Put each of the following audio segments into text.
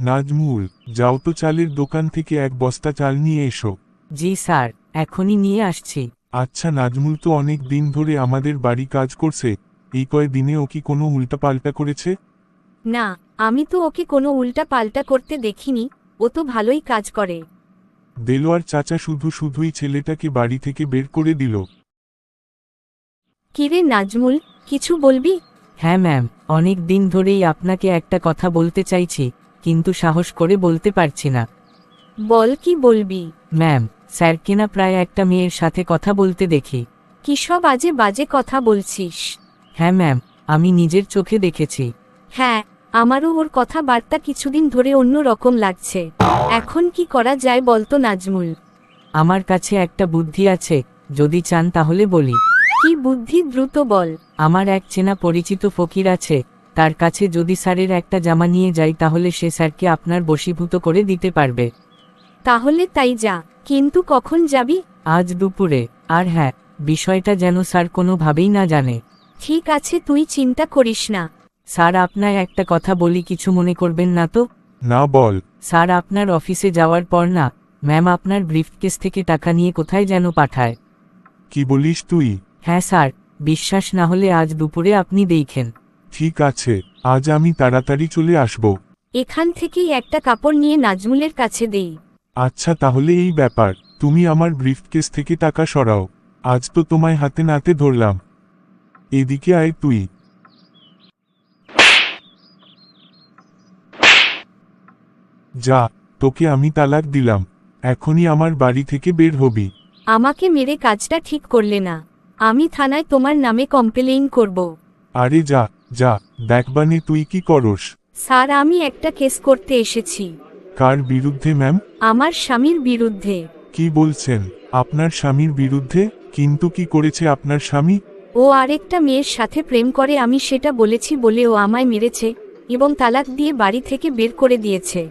নাজমুল, যাও তো চালের দোকান থেকে এক বস্তা চাল নিয়ে এসো। জি স্যার, এখনই নিয়ে আসছি। আচ্ছা, নাজমুল তো অনেক দিন ধরে আমাদের বাড়ি কাজ করছে, এই কয়েকদিনে ও কি কোনো উল্টাপাল্টা করেছে? না, আমি তো ওকে কোনো উল্টা পাল্টা করতে দেখিনি, ও তো ভালোই কাজ করে। দেলোয়ার চাচা শুধুই ছেলেটাকে বাড়ি থেকে বের করে দিল। কিরে নাজমুল, কিছু বলবি? হ্যাঁ ম্যাম, অনেক দিন ধরেই আপনাকে একটা কথা বলতে চাইছি, কিন্তু সাহস করে বলতে পারছি না। বল, কি বলবি? ম্যাম, স্যারকে না প্রায় একটা মেয়ের সাথে কথা বলতে দেখি। কি সব আজে বাজে কথা বলছিস? হ্যাঁ ম্যাম, আমি নিজের চোখে দেখেছি। হ্যাঁ, আমারও ওর কথাবার্তা কিছুদিন ধরে অন্য রকম লাগছে। এখন কি করা যায় বলতো নাজমুল? আমার কাছে একটা বুদ্ধি আছে, যদি চান তাহলে বলি। কি বুদ্ধি, দ্রুত বল। আমার এক চেনা পরিচিত ফকির আছে, তার কাছে যদি স্যারের একটা জামা নিয়ে যাই তাহলে সে স্যারকে আপনার বশীভূত করে দিতে পারবে। তাহলে তাই যা, কিন্তু কখন যাবি? আজ দুপুরে। আর হ্যাঁ, বিষয়টা যেন স্যার কোনোভাবেই না জানে। ঠিক আছে, তুই চিন্তা করিস না। স্যার, আপনায় একটা কথা বলি, কিছু মনে করবেন না তো? না, বল। স্যার, আপনার অফিসে যাওয়ার পর না ম্যাম আপনার ব্রিফকেস থেকে টাকা নিয়ে কোথায় যেন পাঠায়। কি বলিস তুই? হ্যাঁ স্যার, বিশ্বাস না হলে আজ দুপুরে আপনি দেখেন। ঠিক আছে, আজ আমি তাড়াতাড়ি চলে আসব। এখান থেকেই একটা কাপড় নিয়ে নাজমুলের কাছে দেই। আচ্ছা, তাহলে এই ব্যাপার, তুমি আমার ব্রিফকেস থেকে টাকা সরাও। আজ তো তোমায় হাতে নাতে ধরলাম। এদিকে আয় তুই। যা, তোকে আমি তালাক দিলাম, এখনই আমার বাড়ি থেকে বের হবি। আমাকে মেরে কাজটা ঠিক করলে না, আমি থানায় তোমার নামে কমপ্লেইন করব। আরে যা যা, দেখবানে তুই কি করস। স্যার, আমি একটা কেস করতে এসেছি। কার বিরুদ্ধে ম্যাম? আমার স্বামীর বিরুদ্ধে। কি বলছেন? আপনার স্বামীর বিরুদ্ধে? কিন্তু কি করেছে আপনার স্বামী? ও আরেকটা মেয়ের সাথে প্রেম করে, আমি সেটা বলেছি বলে ও আমায় মেরেছে এবং তালাক দিয়ে বাড়ি থেকে বের করে দিয়েছে।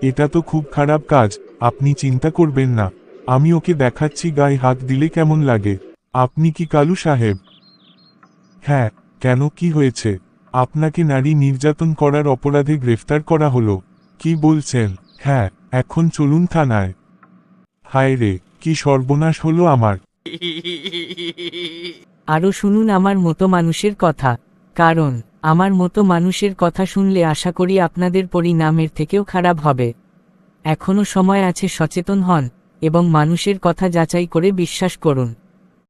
এটা তো খুব খারাপ কাজ। আপনি চিন্তা করবেন না, আমি ওকে দেখাচ্ছি গায়ে হাত দিলে কেমন লাগে। আপনি কি কালু সাহেব? হ্যাঁ, কেন, কি হয়েছে? আপনাকে নারী নির্যাতন করার অপরাধে গ্রেফতার করা হলো। কি বলছেন? হ্যাঁ, এখন চলুন থানায়। হায় রে, কি সর্বনাশ হলো আমার। আরও শুনুন আমার মতো মানুষের কথা, কারণ আমার মতো মানুষের কথা শুনলে আশা করি আপনাদের পরিণামের থেকেও খারাপ হবে। এখনও সময় আছে, সচেতন হন এবং মানুষের কথা যাচাই করে বিশ্বাস করুন।